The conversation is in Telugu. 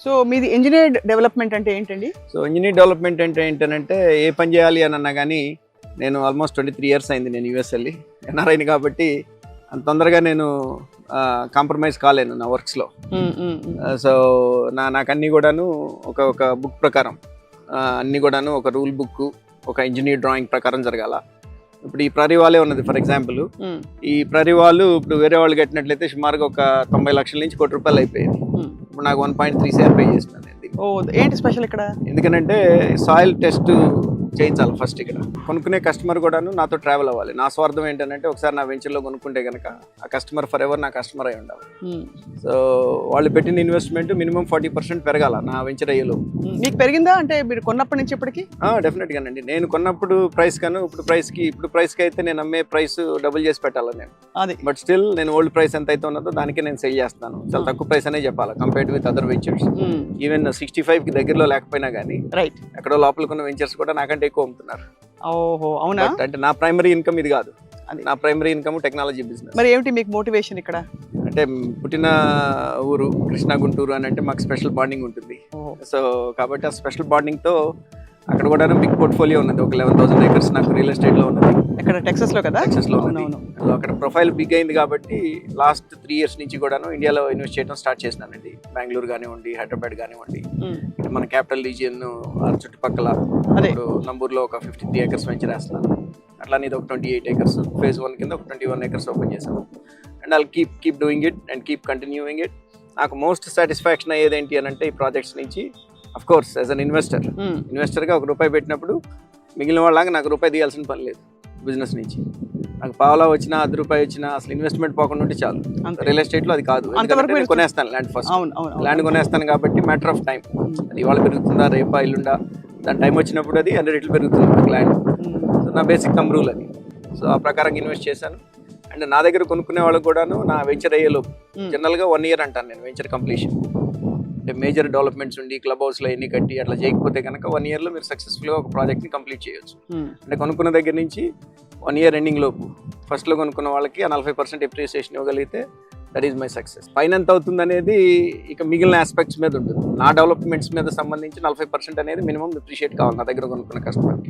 సో మీది ఇంజనీర్ డెవలప్మెంట్ అంటే ఏంటండి? సో ఇంజనీర్ డెవలప్మెంట్ అంటే ఏంటంటే ఏ పని చేయాలి అని అన్నా కానీ నేను ఆల్మోస్ట్ 23 ఇయర్స్ అయింది నేను యూఎస్ వెళ్ళి ఎన్ఆర్ఐని కాబట్టి అంత తొందరగా నేను కాంప్రమైజ్ కాలేను నా వర్క్స్లో. సో నాకు అన్నీ కూడాను ఒక బుక్ ప్రకారం అన్నీ కూడాను ఒక రూల్ బుక్ ఒక ఇంజనీర్ డ్రాయింగ్ ప్రకారం జరగాల. ఇప్పుడు ఈ ప్రరీ వాలే ఉన్నది ఫర్ ఎగ్జాంపుల్, ఈ ప్రరీ వాళ్ళు ఇప్పుడు వేరే వాళ్ళు కట్టినట్లయితే సుమారుగా ఒక 90 లక్షల నుంచి ₹1 అయిపోయింది. ఇప్పుడు నాకు 1.3 CR పే చేసినాను. ఏంటి స్పెషల్ ఇక్కడ? ఎందుకంటే సాయిల్ టెస్ట్ చేయించాలి ఫస్ట్. ఇక్కడ కొనుక్కునే కస్టమర్ కూడాను నాతో ట్రావెల్ అవ్వాలి. నా స్వార్థం ఏంటంటే ఒకసారి నా వెంచర్లో కొనుక్కుంటే కనుక ఆ కస్టమర్ ఫర్ ఎవర్ నా కస్టమర్ అయి ఉండాలి. సో వాళ్ళు పెట్టిన ఇన్వెస్ట్మెంట్ మినిమం 40% పెరగాల నా వెంచర్ అయ్యేలో. మీకు పెరిగిందా అంటే మీరు కొన్నప్పటి నుంచి ఇప్పటికి? డెఫినెట్గానండి. నేను కొన్నప్పుడు ప్రైస్ కను ఇప్పుడు ప్రైస్కి అయితే నేను అమ్మే ప్రైస్ డబుల్ చేసి పెట్టాలి నేను. అది బట్ స్టిల్ నేను ఓల్డ్ ప్రైస్ ఎంత అయితే ఉన్నదో దానికే నేను సెల్ చేస్తాను. చాలా తక్కువ ప్రైస్ అనే చెప్పాలి compared with other ventures. Even 65కి దగ్గరలో లేకపోయినా కానీ రైట్ ఎక్కడో లోపలికి ఉన్న వెంచర్స్ కూడా నాకంటే ఎక్కువ అమ్ముతున్నారు. ఓహో అవునా? అంటే నా ప్రైమరీ ఇన్కమ్ ఇది కాదు. నా ప్రైమరీ ఇన్కమ్ టెక్నాలజీ బిజినెస్. మరి ఏమిటి మీకు మోటివేషన్ ఇక్కడ? అంటే పుట్టిన ఊరు కృష్ణా గుంటూరు అని అంటే మాకు స్పెషల్ బాండింగ్ ఉంటుంది. సో కాబట్టి ఆ స్పెషల్ బాండింగ్తో అక్కడ కూడా బిగ్ పోర్ట్ఫోలియో ఉన్నది. ఒక 11,000 acres నాకు రియల్ ఎస్టేట్లో ఉన్నది. ఇక్కడ టెక్సస్లో కదా? టెక్సస్లో ఉన్నది. సో అక్కడ ప్రొఫైల్ బిగ్ అయింది కాబట్టి లాస్ట్ 3 years నుంచి కూడాను ఇండియాలో ఇన్వెస్ట్ చేయడం స్టార్ట్ చేసినానండి. బెంగళూరు కానివ్వండి, హైదరాబాద్ కానివ్వండి, మన క్యాపిటల్ రీజియన్ చుట్టుపక్కల ఇప్పుడు నంబూరులో ఒక 53 acres వెంచర్ వేస్తున్నాను. అట్లానే ఇది ఒక 28 acres phase 1 కింద ఒక 21 acres ఓపెన్ చేశాను. And I'll keep doing it and keep continuing it. నాకు మోస్ట్ సాటిస్ఫాక్షన్ అయ్యేది ఏంటి అని అంటే ఈ ప్రాజెక్ట్స్ నుంచి అఫ్ కోర్స్ యాజ్ అన్ ఇన్వెస్టర్గా ₹1 పెట్టినప్పుడు మిగిలిన వాళ్ళగా నాకు రూపాయి తీయాల్సిన పని లేదు. బిజినెస్ నుంచి నాకు పావలా వచ్చినా ₹10 వచ్చినా అసలు ఇన్వెస్ట్మెంట్ పోకుండా ఉంటే చాలు. రియల్ ఎస్టేట్లో అది కాదు. కొనేస్తాను ల్యాండ్ ఫస్ట్. ల్యాండ్ కొనేస్తాను కాబట్టి మ్యాటర్ ఆఫ్ టైం. అది ఇవాళ పెరుగుతుందా రేపా ఇల్లుండా దాని టైం వచ్చినప్పుడు అది 100 రెట్లు పెరుగుతుంది నాకు ల్యాండ్. సో నా బేసిక్ థంబ్ రూల్ అది. సో ఆ ప్రకారంగా ఇన్వెస్ట్ చేశాను. అండ్ నా దగ్గర కొనుక్కునే వాళ్ళకి కూడాను నా వెంచర్ అయ్యేలోపు జనరల్గా 1 year అంటాను నేను వెంచర్ కంప్లీషన్. అంటే మేజర్ డెవలప్మెంట్స్ ఉండి క్లబ్ హౌస్లో ఎన్ని కట్టి అట్లా చేయకపోతే కనుక 1 yearలో మీరు సక్సెస్ఫుల్గా ఒక ప్రాజెక్ట్ని కంప్లీట్ చేయొచ్చు. అంటే కొనుక్కున్న దగ్గర నుంచి 1 year ఎండింగ్ లోపు ఫస్ట్లో కొనుక్కున్న వాళ్ళకి ఆ 40% ఎప్రిసియేషన్ ఇవ్వగలిగితే దట్ ఈజ్ మై సక్సెస్. పైన ఎంత అవుతుంది అనేది ఇక మిగిలిన ఆస్పెక్ట్స్ మీద ఉంటుంది. నా డెవలప్మెంట్స్ మీద సంబంధించి 40% అనేది మినిమం అప్రిషియేట్ కావాలి నా దగ్గర కొనుక్కున్న కస్టమర్కి.